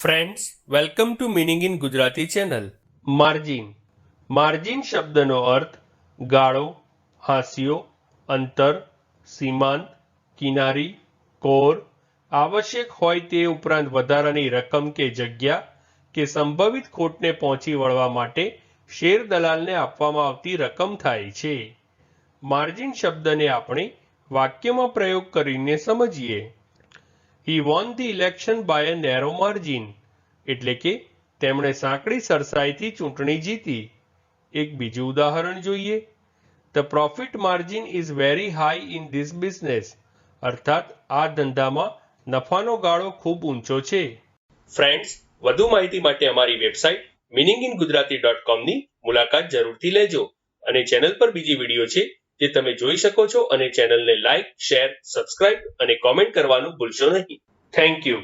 Friends, welcome to meaning in Gujarati channel. Margin શબ્દનો અર્થ ગાળો, હાંસિયો, અંતર, સીમાંત, કિનારી, કોર, આવશ્યક હોય તે ઉપરાંત વધારાની રકમ કે જગ્યા કે સંભવિત ખોટને પહોંચી વળવા માટે શેર દલાલને આપવામાં આવતી રકમ થાય છે. માર્જિન શબ્દને આપણે વાક્યમાં પ્રયોગ કરીને સમજીએ. He won the election by a narrow margin. એટલે કે તેમણે સાંકડી સરસાઈથી ચૂંટણી જીતી. એક બીજું ઉદાહરણ જોઈએ. The profit margin is very high in this business. અર્થાત આ ધંધામાં નફાનો ગાળો ખૂબ ઊંચો છે. ફ્રેન્ડ્સ, વધુ માહિતી માટે અમારી વેબસાઇટ meaninginggujarati.com ની મુલાકાત જરૂરથી લેજો અને ચેનલ પર બીજી વિડીયો છે જે તમે જોઈ શકો છો અને ચેનલને લાઇક, શેર, સબસ્ક્રાઇબ અને કોમેન્ટ કરવાનું ભૂલશો નહીં. Thank you.